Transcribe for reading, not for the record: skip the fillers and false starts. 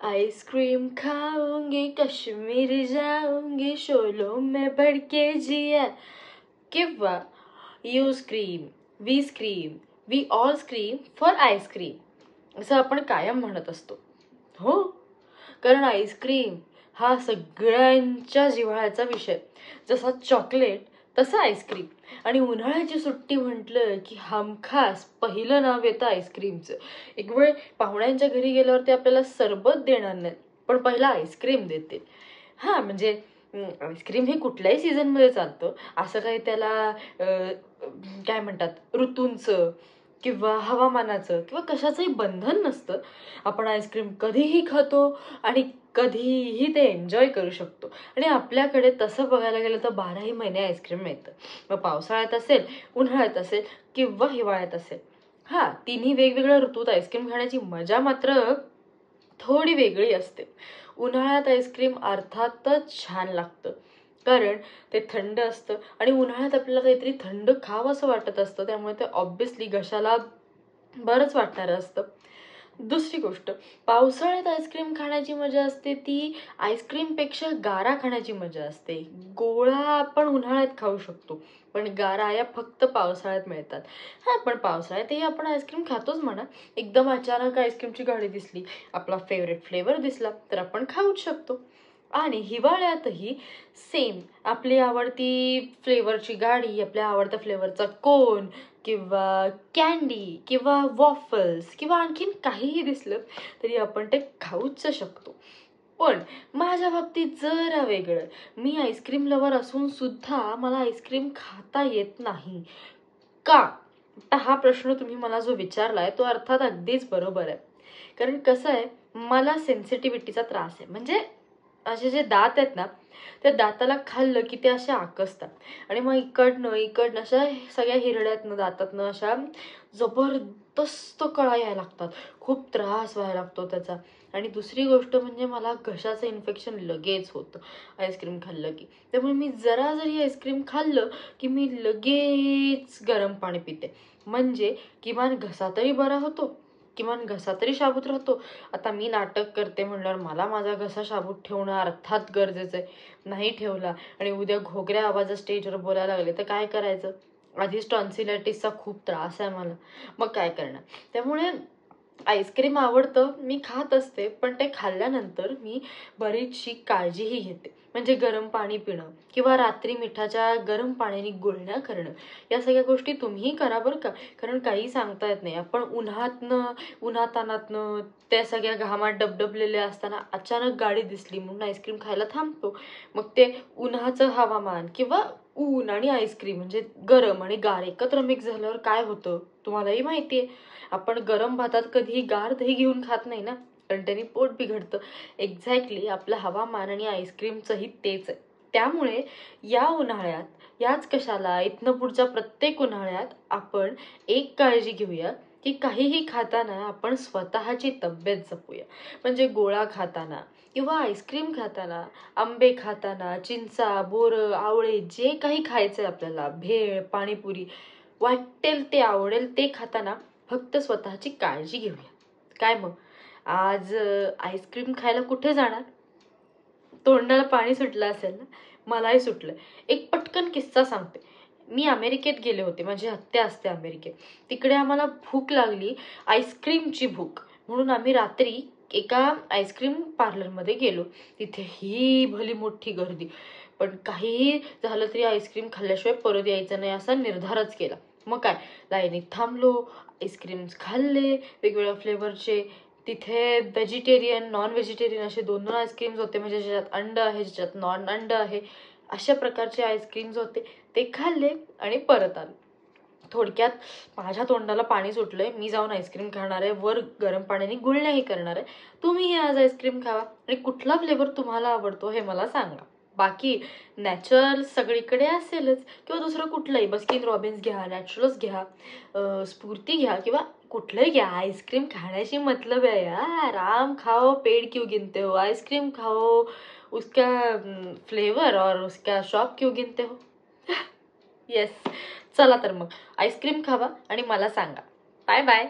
Ice cream खाऊंगी, कश्मीर जाऊंगी, शोलों में भडके जिया. किंवा you scream, we scream, we all scream for ice cream असं आपण कायम म्हणत असतो. हो, कारण आईस्क्रीम हा सगळ्यांच्या जिव्हाळ्याचा विषय. जसा चॉकलेट तसं आईस्क्रीम. आणि उन्हाळ्याची सुट्टी म्हटलं की हमखास पहिलं नाव येतं आईस्क्रीमचं. एक वेळ पाहुण्यांच्या घरी गेल्यावर ते आपल्याला सरबत देणार नाहीत, पण पहिला आईस्क्रीम देतील. हां, म्हणजे आईस्क्रीम हे कुठल्याही सीझनमध्ये चालतं. असं काही त्याला काय म्हणतात ऋतूंचं किंवा हवामानाचं किंवा कशाचंही बंधन नसतं. आपण आईस्क्रीम कधीही खातो आणि कधीही ते एन्जॉय करू शकतो. आणि आपल्याकडे तसं बघायला गेलं तर 12ही महिने आईस्क्रीम मिळतं. मग पावसाळ्यात असेल, उन्हाळ्यात असेल किंवा हिवाळ्यात असेल. हां, तिन्ही वेगवेगळ्या ऋतूत आईस्क्रीम खाण्याची मजा मात्र थोडी वेगळी असते. उन्हाळ्यात आईस्क्रीम अर्थातच छान लागतं, कारण ते थंड असतं आणि उन्हाळ्यात आपल्याला काहीतरी थंड खावं असं वाटत असतं. त्यामुळे ते ऑब्व्हियसली घशाला बरंच वाटणारं असतं. दुसरी गोष्ट, पावसाळ्यात आईस्क्रीम खाण्याची मजा असते ती आईस्क्रीमपेक्षा गारा खाण्याची मजा असते. गोळा आपण उन्हाळ्यात खाऊ शकतो, पण गारा या फक्त पावसाळ्यात मिळतात. हां, पण पावसाळ्यातही आपण आईस्क्रीम खातोच म्हणा. एकदम अचानक आईस्क्रीमची गाडी दिसली, आपला फेवरेट फ्लेवर दिसला तर आपण खाऊच शकतो. आणि हिवाळ्यातही सेम, आपली आवडती फ्लेवरची गाडी, आपल्या आवडत्या फ्लेवरचा कोन किंवा कॅन्डी किंवा वॉफल्स किंवा आणखीन काहीही दिसलं तरी आपण ते खाऊच शकतो. पण माझ्या बाबतीत जरा वेगळं. मी आईस्क्रीम लवर असून सुद्धा मला आईस्क्रीम खाता येत नाही. का? आता हा प्रश्न तुम्ही मला जो विचारलाय तो अर्थात अगदीच बरोबर आहे. कारण कसं आहे, मला सेन्सिटिव्हिटीचा त्रास आहे. म्हणजे असे जे दात आहेत ना, त्या दाताला खाल्लं की ते असे आकसतात आणि मग इकडनं अशा सगळ्या हिरड्यातनं दातातनं अशा जबरदस्त कळा यायला लागतात. खूप त्रास व्हायला लागतो त्याचा. आणि दुसरी गोष्ट म्हणजे मला घशाचं इन्फेक्शन लगेच होतं आईस्क्रीम खाल्लं की. त्यामुळे मी जरा जरी आईस्क्रीम खाल्लं की मी लगेच गरम पाणी पिते. म्हणजे किमान घसा तरी बरा होतो, किमान घसा तरी शाबूत राहतो. आता मी नाटक करते म्हणल्यावर मला माझा घसा शाबूत ठेवणं अर्थात गरजेचं आहे. नाही ठेवला आणि उद्या घोगऱ्या आवाजात स्टेजवर बोलायला लागले तर काय करायचं? आधीच टॉन्सिलायटिसचा खूप त्रास आहे मला, मग काय करणार? त्यामुळे आईस्क्रीम आवडतं, मी खात असते, पण ते खाल्ल्यानंतर मी बरीचशी काळजीही घेते. म्हणजे गरम पाणी पिणं किंवा रात्री मिठाच्या गरम पाण्याने गुळण्या करणं, या सगळ्या गोष्टी तुम्हीही करा बरं का. कारण काही सांगता येत नाही. आपण उन्हातानातनं त्या सगळ्या घामात डबडबलेल्या असताना अचानक गाडी दिसली म्हणून आईस्क्रीम खायला थांबतो. मग ते उन्हाचं हवामान किंवा ऊन आणि आईस्क्रीम म्हणजे गरम आणि गार एकत्र मिक्स झाल्यावर काय होतं तुम्हालाही माहिती आहे. आपण गरम भातात कधीही गार दही घेऊन खात नाही ना, कारण त्यांनी पोट बिघडतं. एक्झॅक्टली आपलं हवामान आणि आईस्क्रीमचंही तेच आहे. त्यामुळे या उन्हाळ्यात, याच कशाला इथनं पुढच्या प्रत्येक उन्हाळ्यात आपण एक काळजी घेऊया की काहीही खाताना आपण स्वतःची तब्येत जपूया. म्हणजे गोळा खाताना किंवा आईस्क्रीम खाताना, आंबे खाताना, चिंचा, बोरं, आवळे जे काही खायचंय आपल्याला, भेळ, पाणीपुरी, वाटेल ते आवडेल ते खाताना फक्त स्वतःची काळजी घेऊया. काय मग आज आईस्क्रीम खायला कुठे जाणार? तोंडाला पाणी सुटलं असेल ना, मलाही सुटलं. एक पटकन किस्सा सांगते. मी अमेरिकेत गेले होते, माझी आत्या असते अमेरिकेत. तिकडे आम्हाला भूक लागली, आईस्क्रीमची भूक, म्हणून आम्ही रात्री एका आईस्क्रीम पार्लरमध्ये गेलो. तिथे ही भली मोठी गर्दी, पण काहीही झालं तरी आईस्क्रीम खाल्ल्याशिवाय परत यायचं नाही असा निर्धारच केला. मग काय, लाईनीत थांबलो, आईस्क्रीम्स खाल्ले वेगवेगळ्या फ्लेवरचे. तिथे व्हेजिटेरियन, नॉन व्हेजिटेरियन असे 2-2 आईस्क्रीम्स होते. म्हणजे ज्याच्यात अंड आहे, ज्याच्यात नॉन अंड आहे, अशा प्रकारचे आईस्क्रीम्स होते. ते खाल्ले आणि परत आलो. थोडक्यात माझ्या तोंडाला पाणी सुटलंय. मी जाऊन आईस्क्रीम खाणार आहे, वर गरम पाण्याने गुळण्याही करणार आहे. तुम्हीही आज आईस्क्रीम खावा आणि कुठला फ्लेवर तुम्हाला आवडतो हे मला सांगा. बाकी नॅचरल सगळीकडे असेलच किंवा दुसरं कुठलंही, बस्किन रॉबिन्स घ्या, नॅचरल्स घ्या, स्फूर्ती घ्या किंवा कुठलंही घ्या. आईस्क्रीम खाण्याची मतलब है यार. आम खाओ पेड़ क्यों गिनते हो, आइसक्रीम खाओ उसका फ्लेवर और उसका शॉप क्यों गिनते हो. येस, चला तर मग आईस्क्रीम खावा आणि मला सांगा. Bye bye.